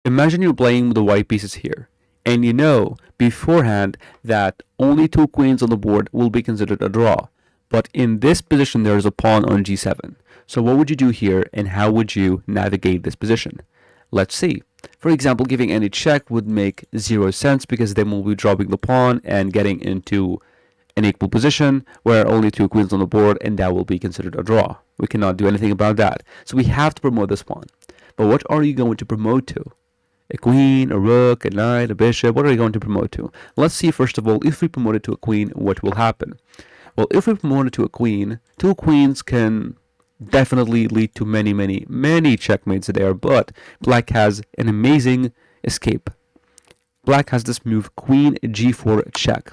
Imagine you're playing the white pieces here, and you know beforehand that only two queens on the board will be considered a draw. But in this position, there is a pawn on g7. So what would you do here, and how would you navigate this position? Let's see. For example, giving any check would make zero sense because then we'll be dropping the pawn and getting into an equal position where only two queens on the board, and that will be considered a draw. We cannot do anything about that. So we have to promote this pawn. But what are you going to promote to? A queen, a rook, a knight, a bishop? What are you going to promote to? Let's see first of all, if we promote it to a queen, what will happen? Well, if we promote it to a queen, two queens can definitely lead to many checkmates there, but black has an amazing escape. Black has this move, queen g4 check,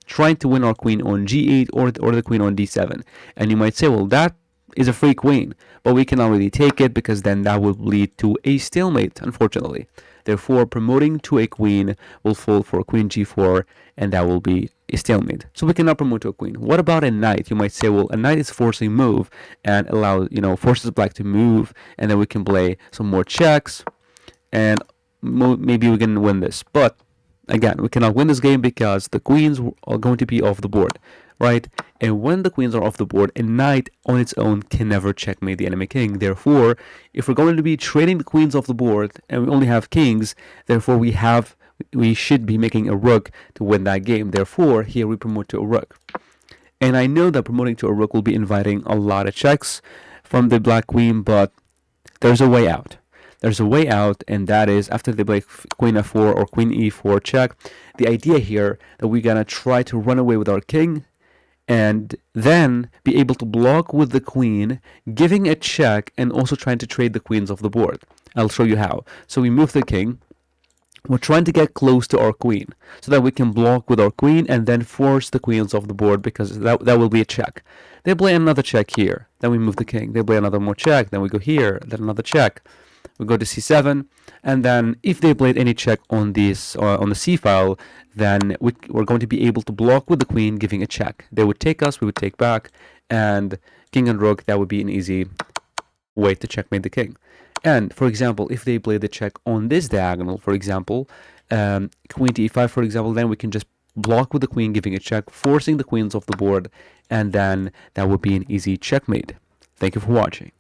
trying to win our queen on g8 or the queen on d7. And you might say, well, that is a free queen, but we cannot really take it because then that would lead to a stalemate, unfortunately. Therefore, promoting to a queen will fall for queen g4, and that will be a stalemate. So we cannot promote to a queen. What about a knight? You might say, well, a knight is forcing move and forces black to move, and then we can play some more checks, and maybe we can win this. But again, we cannot win this game because the queens are going to be off the board, right? And when the queens are off the board, a knight on its own can never checkmate the enemy king. Therefore, if we're going to be trading the queens off the board and we only have kings, therefore we should be making a rook to win that game. Therefore, here we promote to a rook. And I know that promoting to a rook will be inviting a lot of checks from the black queen, but there's a way out. There's a way out, and that is after they play queen f4 or queen e4 check. The idea here that we're gonna try to run away with our king and then be able to block with the queen, giving a check and also trying to trade the queens off the board. I'll show you how. So we move the king. We're trying to get close to our queen so that we can block with our queen and then force the queens off the board because that will be a check. They play another check here. Then we move the king. They play another more check. Then we go here. Then another check. We go to c7, and then if they played any check on this on the c file, then we're going to be able to block with the queen, giving a check. They would take us, we would take back, and king and rook, that would be an easy way to checkmate the king. And for example, if they play the check on this diagonal, for example, queen to e5, for example, then we can just block with the queen, giving a check, forcing the queens off the board, and then that would be an easy checkmate. Thank you for watching.